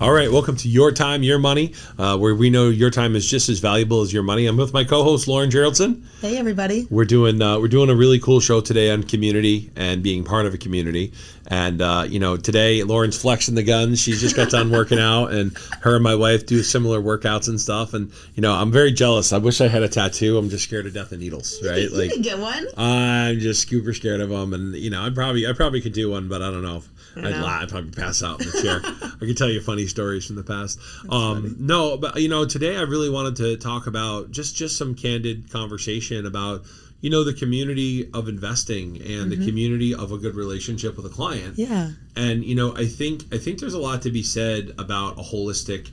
All right, welcome to Your Time, Your Money, where we know your time is just as valuable as your money. I'm with my co-host Lauren Geraldson. Hey, everybody. We're doing a really cool show today on community and being part of a community. And today Lauren's flexing the guns. She's just got done working out, and her and my wife do similar workouts and stuff. And I'm very jealous. I wish I had a tattoo. I'm just scared to death of needles. Right? You can get one. I'm just super scared of them, and I probably could do one, but I don't know. I'd probably pass out in the chair. I can tell you funny stories from the past. No, but today I really wanted to talk about just some candid conversation about the community of investing and the community of a good relationship with a client. Yeah. And I think there's a lot to be said about a holistic,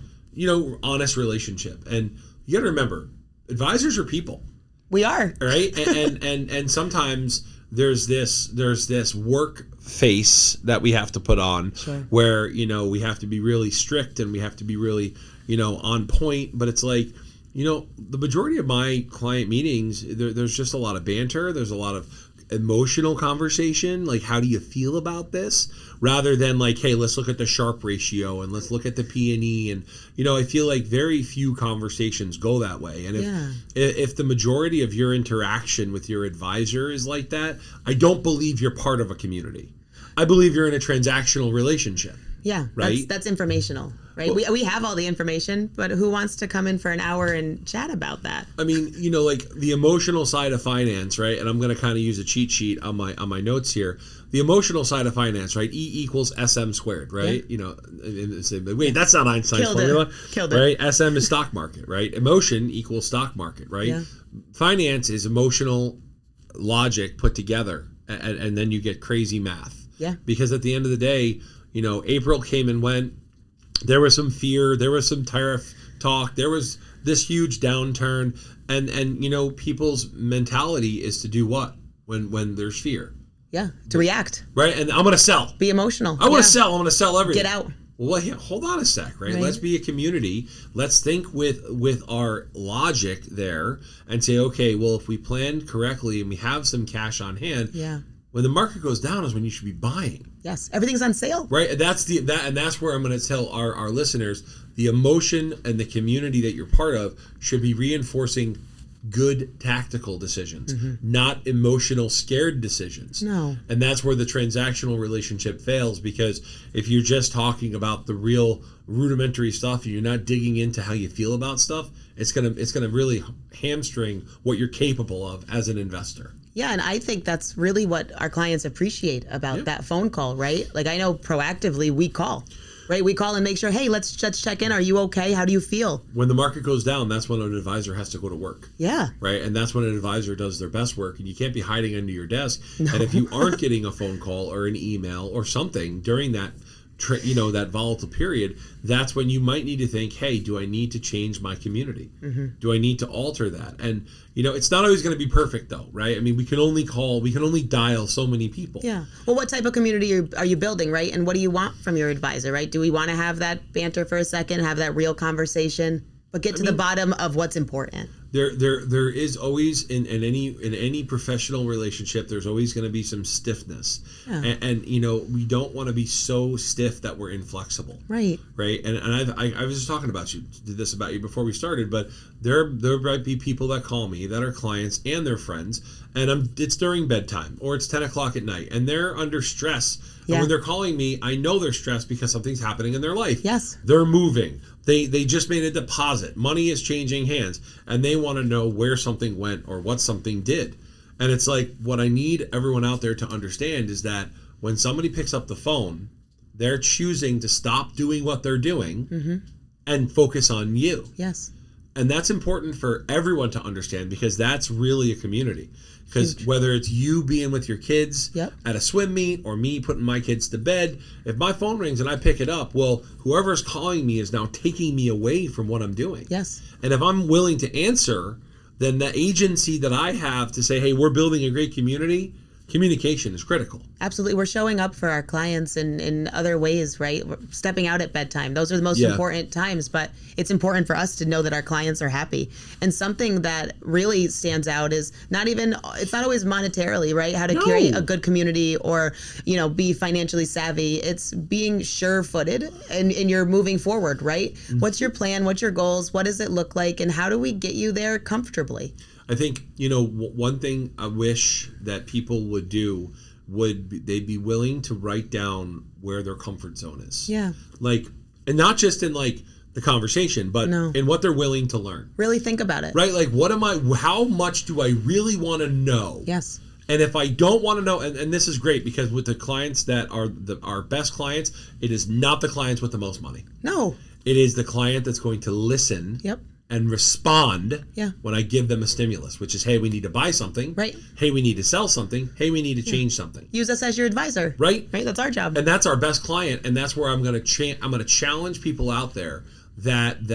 honest relationship. And you got to remember, advisors are people. We are. Right? And sometimes there's this work face that we have to put on. Sure. Where we have to be really strict and we have to be really on point, but it's like the majority of my client meetings, there's just a lot of banter, there's a lot of emotional conversation, like how do you feel about this, rather than like, hey, let's look at the Sharpe ratio and let's look at the P&E. And I feel like very few conversations go that way. And if the majority of your interaction with your advisor is like that, I don't believe you're part of a community. I believe you're in a transactional relationship. Yeah, right. That's informational, right? Well, we have all the information, but who wants to come in for an hour and chat about that? I mean, like the emotional side of finance, right? And I'm going to kind of use a cheat sheet on my notes here. The emotional side of finance, right? E equals SM squared, right? Yeah. Wait, that's not Einstein's formula. Killed it. Right? SM is stock market, right? Emotion equals stock market, right? Yeah. Finance is emotional logic put together, and then you get crazy math. Yeah. Because at the end of the day, April came and went. There was some fear. There was some tariff talk. There was this huge downturn. And people's mentality is to do what when there's fear? Yeah, to react. Right? And I'm going to sell. Be emotional. I want to sell. I'm going to sell everything. Get out. Well, hold on a sec, right? Let's be a community. Let's think with our logic there and say, okay, well, if we planned correctly and we have some cash on hand, when the market goes down is when you should be buying. Yes, everything's on sale. Right, and that's where I'm going to tell our listeners, the emotion and the community that you're part of should be reinforcing good tactical decisions, not emotional scared decisions. No. And that's where the transactional relationship fails, because if you're just talking about the real rudimentary stuff and you're not digging into how you feel about stuff, it's gonna really hamstring what you're capable of as an investor. Yeah, and I think that's really what our clients appreciate about that phone call, right? Like I know proactively we call, right? We call and make sure, hey, let's check in. Are you okay? How do you feel? When the market goes down, that's when an advisor has to go to work. Yeah. Right? And that's when an advisor does their best work, and you can't be hiding under your desk. No. And if you aren't getting a phone call or an email or something during that that volatile period, that's when you might need to think, hey, do I need to change my community? Do I need to alter that? And it's not always going to be perfect though, right? I mean, we can only dial so many people. Yeah. Well, what type of community are you building, right? And what do you want from your advisor, right? Do we want to have that banter for a second, have that real conversation, but get to the bottom of what's important? There is always in any professional relationship, there's always going to be some stiffness, and we don't want to be so stiff that we're inflexible, right? And I was just talking about you before we started, but there might be people that call me that are clients and their friends, and it's during bedtime or it's 10 o'clock at night, and they're under stress. And when they're calling me, I know they're stressed because something's happening in their life. Yes, they're moving. They just made a deposit. Money is changing hands, and they want to know where something went or what something did. And it's like, what I need everyone out there to understand is that when somebody picks up the phone, they're choosing to stop doing what they're doing and focus on you. Yes. And that's important for everyone to understand, because that's really a community. Because whether it's you being with your kids at a swim meet or me putting my kids to bed, if my phone rings and I pick it up, well, whoever's calling me is now taking me away from what I'm doing. Yes. And if I'm willing to answer, then the agency that I have to say, hey, we're building a great community, communication is critical. Absolutely. We're showing up for our clients in other ways, right? We're stepping out at bedtime. Those are the most important times, but it's important for us to know that our clients are happy. And something that really stands out is it's not always monetarily, right? How to create a good community or, be financially savvy. It's being sure-footed and you're moving forward, right? Mm-hmm. What's your plan? What's your goals? What does it look like? And how do we get you there comfortably? I think, one thing I wish that people would do they'd be willing to write down where their comfort zone is. Yeah. And not just in the conversation, but in what they're willing to learn. Really think about it. Right? How much do I really want to know? Yes. And if I don't want to know, and this is great because with the clients that are our best clients, it is not the clients with the most money. No. It is the client that's going to listen. Yep. And respond when I give them a stimulus, which is, hey, we need to buy something. Right. Hey, we need to sell something. Hey, we need to change something. Use us as your advisor. Right. Right. That's our job. And that's our best client. And that's where I'm going to challenge people out there that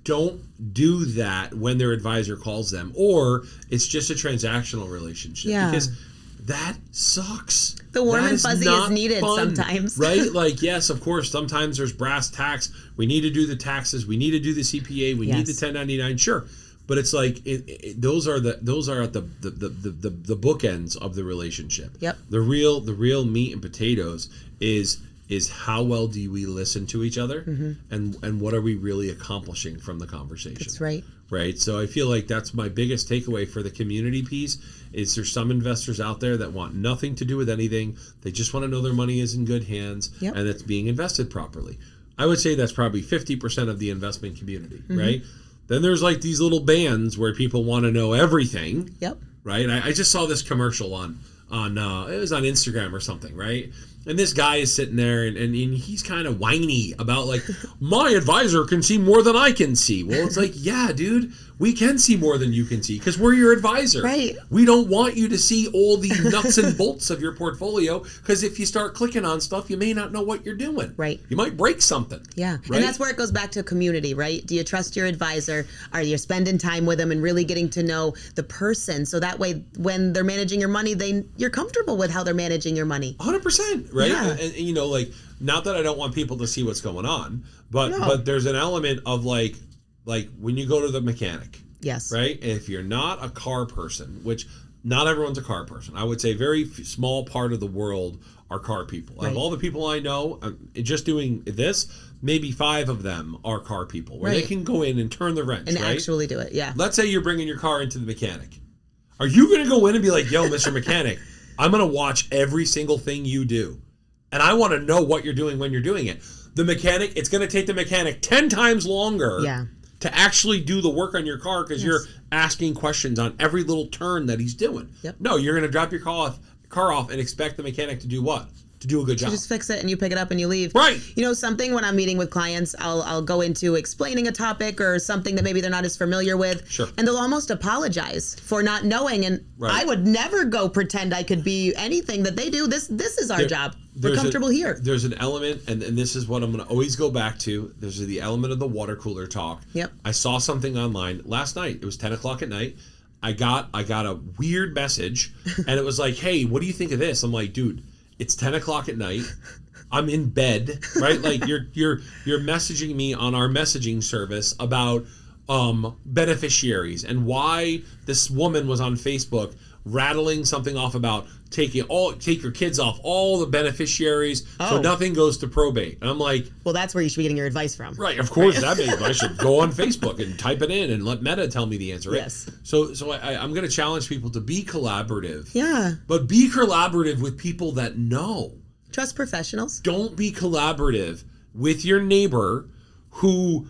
don't do that when their advisor calls them, or it's just a transactional relationship. Yeah. Because that sucks. The warm and fuzzy is needed sometimes. Right? Yes, of course, sometimes there's brass tacks. We need to do the taxes. We need to do the CPA. We need the 1099. Sure. But it's those are at the bookends of the relationship. Yep. The real meat and potatoes is how well do we listen to each other, and what are we really accomplishing from the conversation? That's right. Right. So I feel like that's my biggest takeaway for the community piece is there's some investors out there that want nothing to do with anything. They just want to know their money is in good hands and it's being invested properly. I would say that's probably 50% of the investment community, right? Then there's these little bands where people want to know everything. Yep. Right. I just saw this commercial on it was on Instagram or something, right? And this guy is sitting there and he's kind of whiny about my advisor can see more than I can see. Well, it's yeah, dude, we can see more than you can see because we're your advisor. Right. We don't want you to see all the nuts and bolts of your portfolio because if you start clicking on stuff, you may not know what you're doing. Right. You might break something. Yeah. Right? And that's where it goes back to community, right? Do you trust your advisor? Are you spending time with them and really getting to know the person? So that way, when they're managing your money, you're comfortable with how they're managing your money. 100%. Right. Yeah. And not that I don't want people to see what's going on, but there's an element of like when you go to the mechanic. Yes. Right? If you're not a car person, which not everyone's a car person. I would say very small part of the world are car people. Right. Of all the people I know, just doing this, maybe 5 of them are car people where they can go in and turn the wrench. And right? actually do it. Yeah. Let's say you're bringing your car into the mechanic. Are you going to go in and be like, yo, Mr. Mechanic, I'm going to watch every single thing you do. And I want to know what you're doing when you're doing it. The mechanic, it's going to take the mechanic 10 times longer to actually do the work on your car because you're asking questions on every little turn that he's doing. Yep. No, you're going to drop your car off and expect the mechanic to do what? To do a good job. You just fix it and you pick it up and you leave. Right. Something when I'm meeting with clients, I'll go into explaining a topic or something that maybe they're not as familiar with. Sure. And they'll almost apologize for not knowing. And I would never go pretend I could be anything that they do. This is our job. We're comfortable here. There's an element, and this is what I'm going to always go back to. There's the element of the water cooler talk. Yep. I saw something online last night. It was 10 o'clock at night. I got a weird message, and it was like, hey, what do you think of this? I'm like, dude, it's 10 o'clock at night. I'm in bed, right? You're messaging me on our messaging service about beneficiaries and why this woman was on Facebook rattling something off about take your kids off all the beneficiaries so nothing goes to probate. And I'm like, well, that's where you should be getting your advice from. Right, of course. That means I should go on Facebook and type it in and let Meta tell me the answer. Right? Yes. So I'm going to challenge people to be collaborative. Yeah. But be collaborative with people that know. Trust professionals. Don't be collaborative with your neighbor who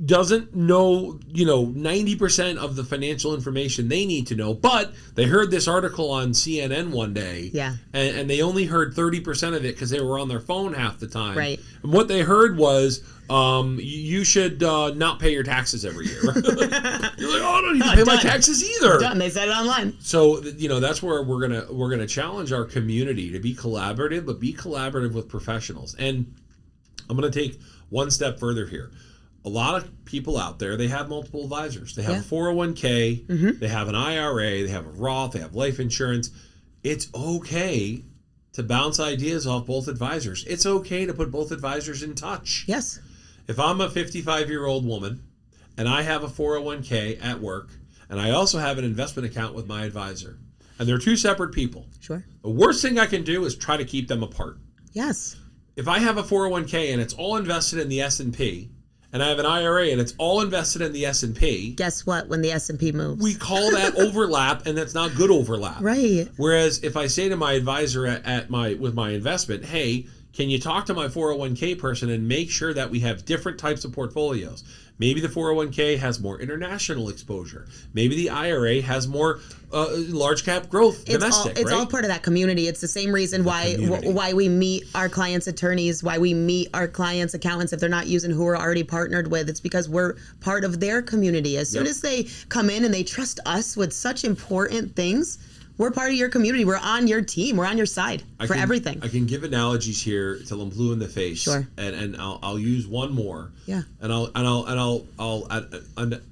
doesn't know, 90% of the financial information they need to know, but they heard this article on CNN one day, and they only heard 30% of it because they were on their phone half the time. Right. And what they heard was, you should not pay your taxes every year. You're like, I don't need to pay my taxes either. Done. They said it online. So that's where we're gonna challenge our community to be collaborative, but be collaborative with professionals. And I'm gonna take one step further here. A lot of people out there, they have multiple advisors. They have a 401k, they have an IRA, they have a Roth, they have life insurance. it's okay to bounce ideas off both advisors. It's okay to put both advisors in touch. Yes. If I'm a 55-year-old woman and I have a 401k at work and I also have an investment account with my advisor, and they're two separate people, Sure. the worst thing I can do is try to keep them apart. Yes. If I have a 401k and it's all invested in the S&P, and I have an IRA and it's all invested in the S&P, Guess what? When the S&P moves. we call that overlap, and that's not good overlap. Right. Whereas if I say to my advisor with my investment, hey, can you talk to my 401k person and make sure that we have different types of portfolios? Maybe the 401k has more international exposure. Maybe the IRA has more large cap growth, domestic. It's all part of that community. It's the same reason why we meet our clients' attorneys, why we meet our clients' accountants if they're not using who we're already partnered with. It's because we're part of their community. As soon as they come in and they trust us with such important things, we're part of your community. We're on your team. We're on your side for everything. I can give analogies here till I'm blue in the face. Sure. And I'll use one more. Yeah. And I'll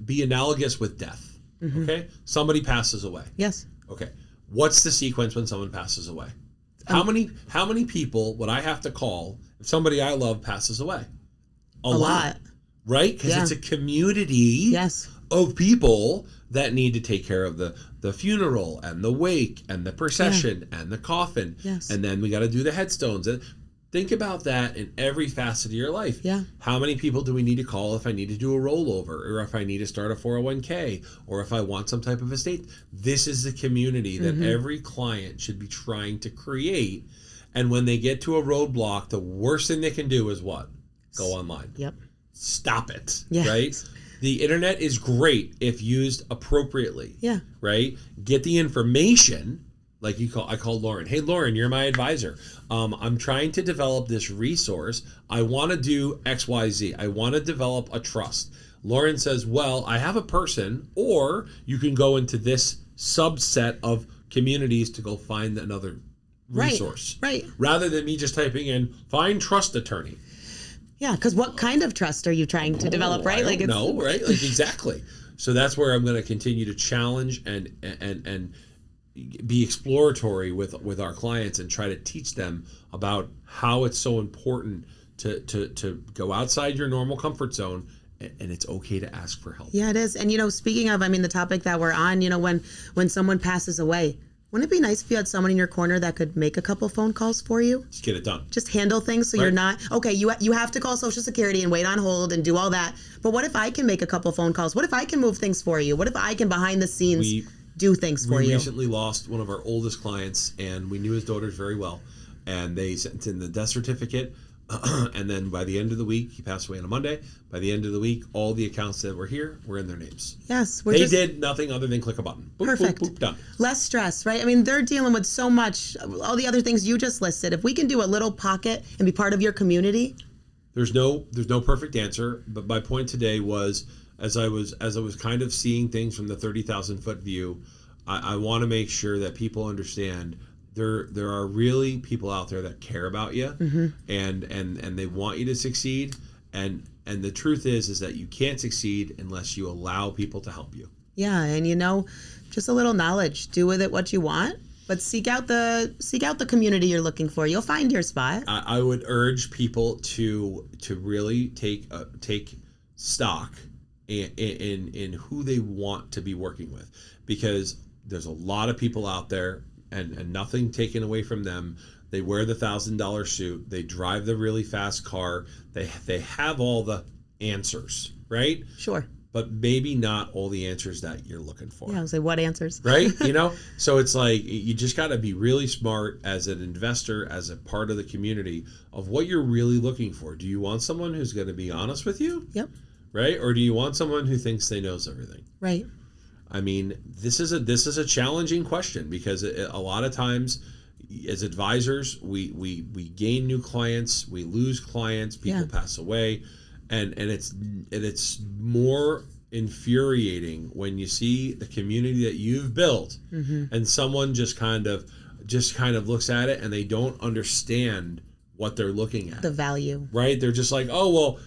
be analogous with death. Mm-hmm. Okay. Somebody passes away. Yes. Okay. What's the sequence when someone passes away? How many people would I have to call if somebody I love passes away? A lot. Right? Because it's a community. Yes. Of people that need to take care of the funeral and the wake and the procession and the coffin. Yes. And then we got to do the headstones. And think about that in every facet of your life. Yeah. How many people do we need to call if I need to do a rollover, or if I need to start a 401k, or if I want some type of estate? This is the community that every client should be trying to create. And when they get to a roadblock, the worst thing they can do is what? Go online. Yep. Stop it. Yes. Right? The internet is great if used appropriately. Yeah. Right? Get the information, like I called Lauren. Hey, Lauren, you're my advisor. I'm trying to develop this resource. I want to do XYZ. I want to develop a trust. Lauren says, well, I have a person, or you can go into this subset of communities to go find another resource. Right. Rather than me just typing in, find trust attorney. Yeah, because what kind of trust are you trying to develop, right? I don't know, right? Like exactly. So that's where I'm going to continue to challenge and be exploratory with our clients and try to teach them about how it's so important to go outside your normal comfort zone, and it's okay to ask for help. Yeah, it is. And speaking of, the topic that we're on, when someone passes away, wouldn't it be nice if you had someone in your corner that could make a couple phone calls for you? Just get it done. Just handle things so you're not, okay, you have to call Social Security and wait on hold and do all that. But what if I can make a couple phone calls? What if I can move things for you? What if I can behind the scenes do things for you? We recently lost one of our oldest clients, and we knew his daughters very well. And they sent in the death certificate. And then by the end of the week, he passed away on a Monday. By the end of the week, all the accounts that were here were in their names. Yes. They did nothing other than click a button. Boop, perfect. Boop, boop, done. Less stress, right? They're dealing with so much, all the other things you just listed. If we can do a little pocket and be part of your community. There's no perfect answer, but my point today was, as I was kind of seeing things from the 30,000 foot view, I want to make sure that people understand there are really people out there that care about you, and they want you to succeed, and the truth is that you can't succeed unless you allow people to help you. Yeah, and just a little knowledge. Do with it what you want, but seek out the community you're looking for. You'll find your spot. I would urge people to really take stock in who they want to be working with, because there's a lot of people out there, and nothing taken away from them. They wear the $1,000 suit. They drive the really fast car. They have all the answers, right? Sure. But maybe not all the answers that you're looking for. Yeah, I was like, what answers? Right? So it's like you just got to be really smart as an investor, as a part of the community, of what you're really looking for. Do you want someone who's going to be honest with you? Yep. Right? Or do you want someone who thinks they knows everything? Right. This is a challenging question, because a lot of times as advisors, we gain new clients, we lose clients, people pass away, and it's more infuriating when you see the community that you've built, and someone just kind of looks at it and they don't understand what they're looking at. The value. Right? They're just like, oh, well,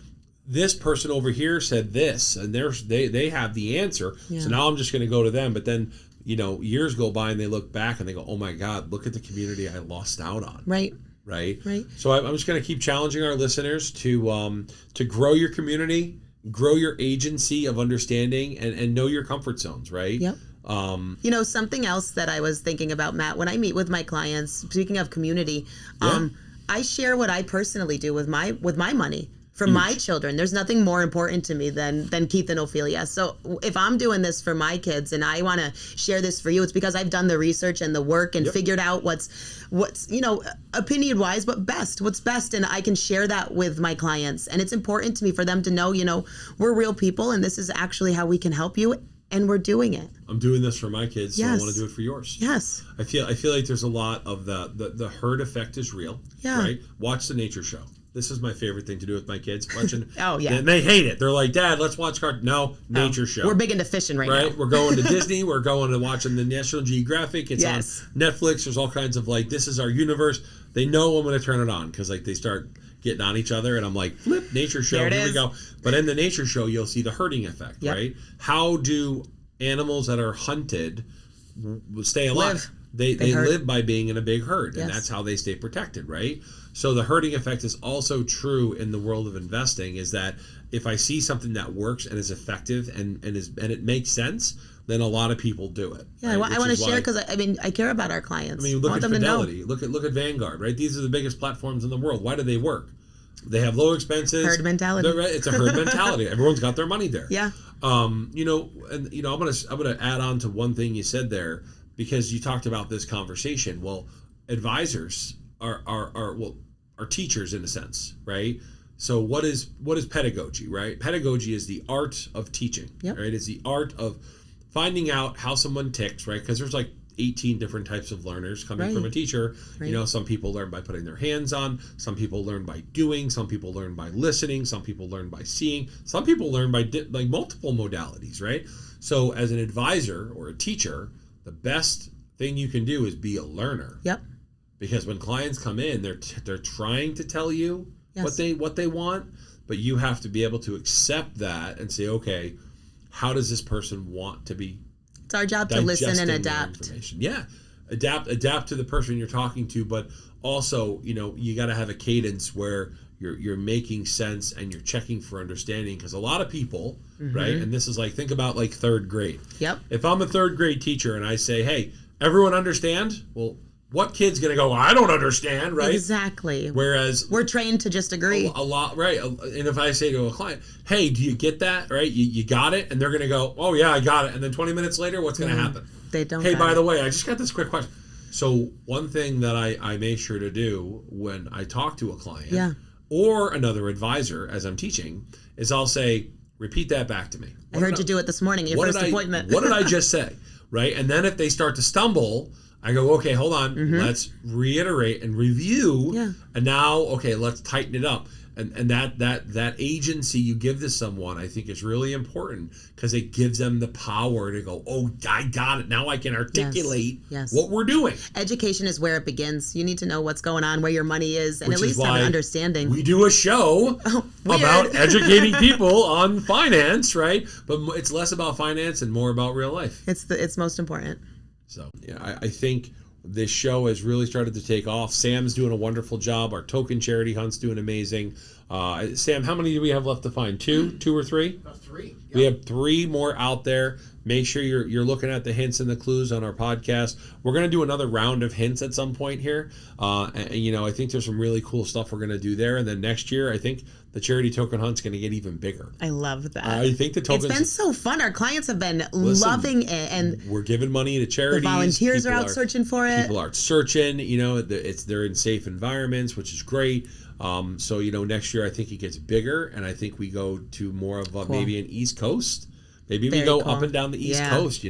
this person over here said this, and they have the answer. Yeah. So now I'm just going to go to them. But then years go by and they look back and they go, oh my God, look at the community I lost out on. Right. Right. Right. So I'm just going to keep challenging our listeners to grow your community, grow your agency of understanding, and know your comfort zones. Right. Yep. Something else that I was thinking about, Matt, when I meet with my clients, speaking of community, I share what I personally do with my money for my children. There's nothing more important to me than Keith and Ophelia. So if I'm doing this for my kids and I want to share this for you, it's because I've done the research and the work and figured out what's opinion wise, but what's best. And I can share that with my clients. And it's important to me for them to know, we're real people and this is actually how we can help you. And we're doing it. I'm doing this for my kids, so I want to do it for yours. Yes. I feel like there's a lot of the herd effect is real. Yeah. Right? Watch the nature show. This is my favorite thing to do with my kids. Watching. Oh yeah. And they hate it. They're like, Dad, let's watch nature show. We're big into fishing right now. We're going to Disney. We're going to watching the National Geographic. It's on Netflix. There's all kinds of this is our universe. They know I'm going to turn it on because they start getting on each other and I'm like, flip, nature show, here we go. But in the nature show, you'll see the herding effect, right? How do animals that are hunted stay alive? They live by being in a big herd, and that's how they stay protected, right? So the herding effect is also true in the world of investing, is that if I see something that works and is effective and it makes sense, then a lot of people do it. Yeah, right? I want to share because I care about our clients. Look at Fidelity. Look at Vanguard, right? These are the biggest platforms in the world. Why do they work? They have low expenses. Herd mentality. It's a herd mentality. Everyone's got their money there. Yeah. I'm gonna add on to one thing you said there, because you talked about this conversation. Well, advisors are teachers in a sense, right? So what is pedagogy, right? Pedagogy is the art of teaching, right? It's the art of finding out how someone ticks, right? Because there's 18 different types of learners coming from a teacher. Right. Some people learn by putting their hands on, some people learn by doing, some people learn by listening, some people learn by seeing, some people learn by multiple modalities, right? So as an advisor or a teacher, the best thing you can do is be a learner. Yep. Because when clients come in, they're trying to tell you what they want, but you have to be able to accept that and say, okay, how does this person want to be? It's our job to listen and adapt. Yeah, adapt to the person you're talking to, but also, you got to have a cadence where you're making sense and you're checking for understanding, because a lot of people, right? And this is think about third grade. Yep. If I'm a third grade teacher and I say, hey, everyone understand? Well, what kid's going to go, I don't understand, right? Exactly. Whereas we're trained to just agree. A lot, right? And if I say to a client, hey, do you get that, right? You got it? And they're going to go, oh, yeah, I got it. And then 20 minutes later, what's going to happen? They don't. Hey, by the way, I just got this quick question. So one thing that I make sure to do when I talk to a client or another advisor as I'm teaching is I'll say, repeat that back to me. I heard you do it this morning, your first appointment. What did I just say, right? And then if they start to stumble, I go, okay, hold on. Let's reiterate and review. Yeah. And now, okay, let's tighten it up. And that agency you give to someone, I think, is really important, because it gives them the power to go, oh, I got it. Now I can articulate what we're doing. Education is where it begins. You need to know what's going on, where your money is, and at least have an understanding. We do a show about educating people on finance, right? But it's less about finance and more about real life. It's most important. So, yeah, I think this show has really started to take off. Sam's doing a wonderful job. Our token charity hunt's doing amazing. Sam, how many do we have left to find? Two or three? About 3. Yep. We have 3 more out there. Make sure you're looking at the hints and the clues on our podcast. We're going to do another round of hints at some point here. I think there's some really cool stuff we're going to do there. And then next year, I think the charity token hunt's going to get even bigger. I love that. I think the tokens... It's been so fun. Our clients have been loving it. And we're giving money to charities. The volunteers are out searching for it. People are searching. They're in safe environments, which is great. So next year I think it gets bigger, and I think we go to more of maybe an East Coast. Maybe we go up and down the East Coast,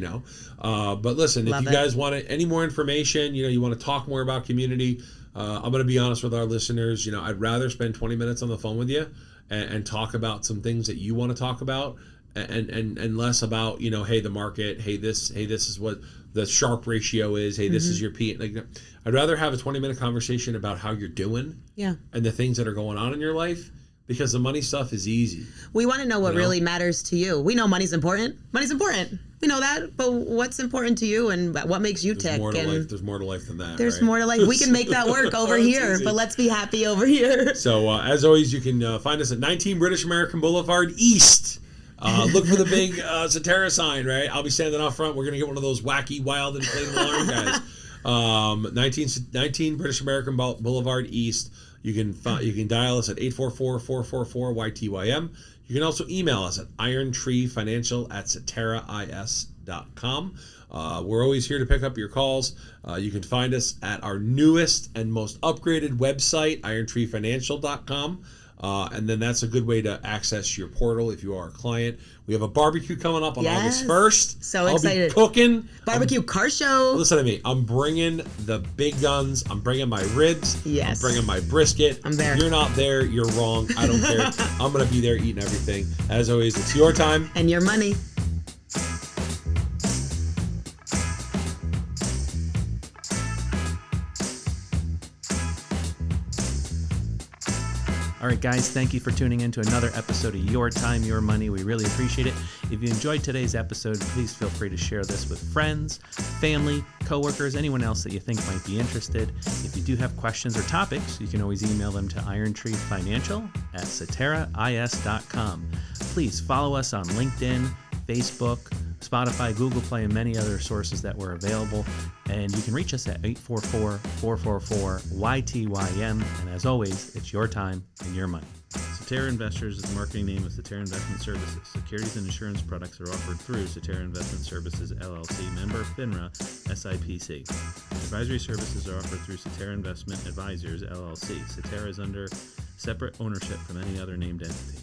But listen, if you guys want any more information, you want to talk more about community, I'm going to be honest with our listeners. I'd rather spend 20 minutes on the phone with you and talk about some things that you want to talk about, and less about, hey, the market, hey, this is what the Sharpe ratio is, hey, this is your P. I'd rather have a 20-minute conversation about how you're doing and the things that are going on in your life, because the money stuff is easy. We want to know what You know? really matters to you. We know money's important. Money's important. We know that, but what's important to you and what makes you tick? There's more to life than that. There's right? more to life. We can make that work over It's here, easy. but let's be happy over here. So as always, you can find us at 19 British American Boulevard East. Look for the big Cetera sign, right? I'll be standing out front. We're going to get one of those wacky, wild, inflatable arm guys. 19 British American Boulevard East. You can dial us at 844-444-YTYM. You can also email us at irontreefinancial@ceterais.com. We're always here to pick up your calls. You can find us at our newest and most upgraded website, irontreefinancial.com. And then that's a good way to access your portal if you are a client. We have a barbecue coming up on August 1st. So I'll excited. be cooking. Barbecue car show. Listen to me. I'm bringing the big guns. I'm bringing my ribs. Yes. I'm bringing my brisket. I'm there. If you're not there, you're wrong. I don't care. I'm going to be there eating everything. As always, it's your time. And your money. All right, guys, thank you for tuning in to another episode of Your Time, Your Money. We really appreciate it. If you enjoyed today's episode, please feel free to share this with friends, family, coworkers, anyone else that you think might be interested. If you do have questions or topics, you can always email them to irontreefinancial@ceterais.com. Please follow us on LinkedIn, Facebook, Spotify, Google Play, and many other sources that were available. And you can reach us at 844-444-YTYM. And as always, it's your time and your money. Cetera Investors is the marketing name of Cetera Investment Services. Securities and insurance products are offered through Cetera Investment Services, LLC, member FINRA, SIPC. Advisory services are offered through Cetera Investment Advisors, LLC. Cetera is under separate ownership from any other named entity.